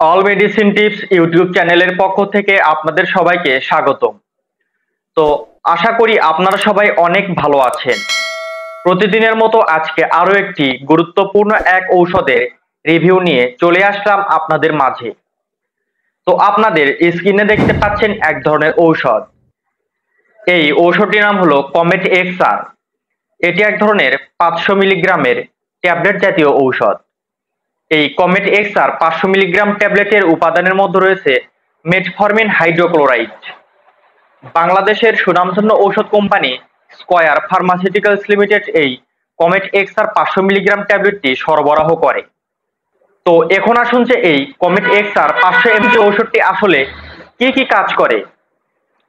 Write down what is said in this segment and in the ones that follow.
All medicine tips YouTube চ্যানেলের পক্ষ থেকে আপনাদের সবাইকে স্বাগতম। তো আশা করি আপনারা সবাই অনেক ভালো আছেন। প্রতিদিনের মতো আজকে আরো একটি গুরুত্বপূর্ণ এক ঔষধের রিভিউ নিয়ে চলে আসলাম আপনাদের মাঝে। তো আপনাদের স্ক্রিনে দেখতে পাচ্ছেন এক ধরনের ঔষধ। এই ঔষধটির নাম হলো কমেট এক্সআর। এটি এক ধরনের 500 মিলিগ্রামের ট্যাবলেট জাতীয় ঔষধ। এই কমেট এক্সআর 500 মিলিগ্রাম ট্যাবলেটের উপাদানের মধ্যে রয়েছে মেটফরমিন হাইড্রোক্লোরাইড। বাংলাদেশের সুনামধন্য ঔষধ কোম্পানি স্কয়ার ফার্মাসিউটিক্যালস লিমিটেড এই কমেট এক্সআর 500 মিলিগ্রাম ট্যাবলেটটি সরবরাহ করে। তো এখন আসুন যে এই কমেট এক্সআর 500 এমজি ঔষধটি আসলে কি কি কাজ করে,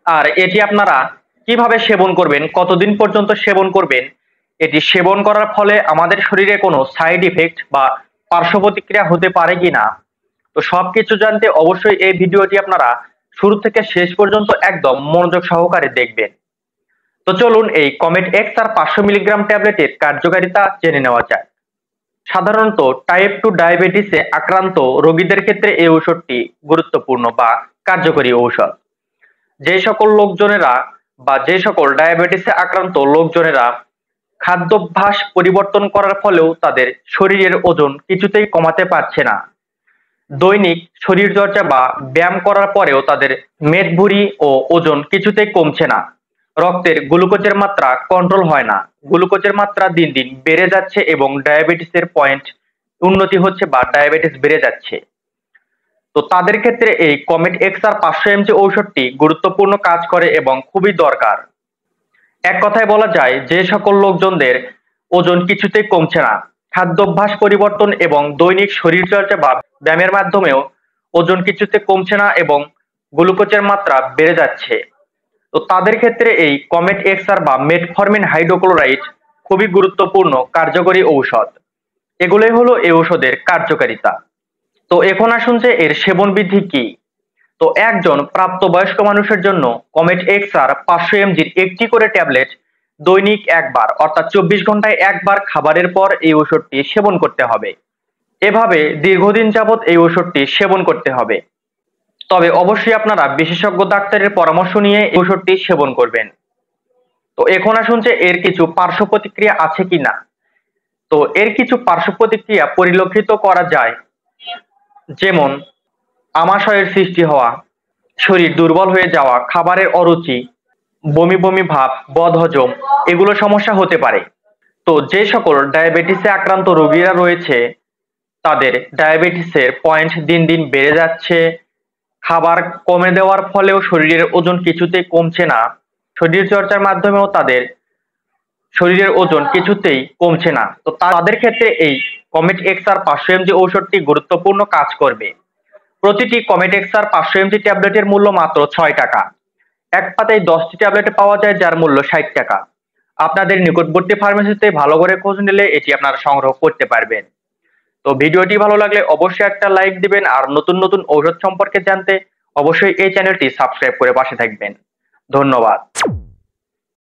আর এটি আপনারা কিভাবে সেবন করবেন, কতদিন পর্যন্ত সেবন করবেন, এটি সেবন করার ফলে আমাদের শরীরে কোনো সাইড ইফেক্ট বা পার্শ্ব প্রতিক্রিয়া হতে পারে কিনা। তো সবকিছু জানতে অবশ্যই এই ভিডিওটি আপনারা শুরু থেকে শেষ পর্যন্ত একদম মনোযোগ সহকারে দেখবেন। তো চলুন এই কমেট এক্সআর 500 মিলিগ্রাম ট্যাবলেটের কার্যকারিতা জেনে নেওয়া যাক। সাধারণত টাইপ 2 ডায়াবেটিসে আক্রান্ত রোগীদের ক্ষেত্রে এই ঔষধটি গুরুত্বপূর্ণ বা কার্যকরী ঔষধ। যে সকল ডায়াবেটিসে আক্রান্ত লোকজনেরা খাদ্যাভ্যাস পরিবর্তন করার ফলেও তাদের শরীরের ওজন কিছুতেই কমাতে পারছে না, দৈনিক শরীরচর্চা বা ব্যায়াম করার পরেও তাদের মেদ ভুঁড়ি ও ওজন কিছুতেই কমছে না, রক্তের গ্লুকোজের মাত্রা কন্ট্রোল হয় না, গ্লুকোজের মাত্রা দিন দিন বেড়ে যাচ্ছে এবং ডায়াবেটিসের পয়েন্ট উন্নতি হচ্ছে বা ডায়াবেটিস বেড়ে যাচ্ছে, তো তাদের ক্ষেত্রে এই কমেট এক্সআর 500 এমজি ঔষধটি গুরুত্বপূর্ণ কাজ করে এবং খুবই দরকার। এক কথায় বলা যায়, যে সকল লোকজনদের ওজন কিছুতেই কমছে না, খাদ্যাভ্যাস পরিবর্তন এবং দৈনিক শরীরচর্চা বা ব্যায়ামের মাধ্যমেও ওজন কিছুতে কমছে না এবং গ্লুকোজের মাত্রা বেড়ে যাচ্ছে, তো তাদের ক্ষেত্রে এই কমেট এক্সআর বা মেটফরমিন হাইড্রোক্লোরাইড খুবই গুরুত্বপূর্ণ কার্যকরী ঔষধ। এগুলোই হলো এই ঔষধের কার্যকারিতা। তো এখন আসুন যে এর সেবন বিধি কি। তো একজন প্রাপ্তবয়স্ক মানুষের জন্য কমেট এক্সআর 500 এমজির একটি করে ট্যাবলেট দৈনিক একবার অর্থাৎ 24 ঘন্টায় একবার খাবারের পর এই ওষুধটি সেবন করতে হবে। এভাবে দীর্ঘদিন যাবৎ এই ওষুধটি সেবন করতে হবে। তবে অবশ্যই আপনারা বিশেষজ্ঞ ডাক্তারের পরামর্শ নিয়ে এই ওষুধটি সেবন করবেন। তো এখন আসুন যে এর কিছু পার্শ্ব প্রতিক্রিয়া আছে কিনা। তো এর কিছু পার্শ্ব প্রতিক্রিয়া পরিলক্ষিত করা যায়, যেমন আমাশয়ের সৃষ্টি হওয়া, শরীর দুর্বল হয়ে যাওয়া, খাবারের অরুচি, বমি বমি ভাব, বদহজম, এগুলো সমস্যা হতে পারে। তো যে সকল ডায়াবেটিসে আক্রান্ত রোগীরা রয়েছে তাদের ডায়াবেটিসের পয়েন্ট দিন দিন বেড়ে যাচ্ছে, খাবার কমে দেওয়ার ফলেও শরীরের ওজন কিছুতেই কমছে না, শরীর চর্চার মাধ্যমেও তাদের শরীরের ওজন কিছুতেই কমছে না, তো তাদের ক্ষেত্রে এই কমেট এক্সআর 500 এমজি ঔষধটি গুরুত্বপূর্ণ কাজ করবে। প্রতিটি কমেট এক্সআর 500 এমজি ট্যাবলেটের মূল্য মাত্র 6 টাকা। এক পাতায় 10টি ট্যাবলেট পাওয়া যায় যার মূল্য 60 টাকা। আপনাদের নিকটবর্তী ফার্মেসিতে ভালো করে খোঁজ নিলে এটি আপনারা সংগ্রহ করতে পারবেন। তো ভিডিওটি ভালো লাগলে অবশ্যই একটা লাইক দিবেন, আর নতুন নতুন ঔষধ সম্পর্কে জানতে অবশ্যই এই চ্যানেলটি সাবস্ক্রাইব করে পাশে থাকবেন। ধন্যবাদ।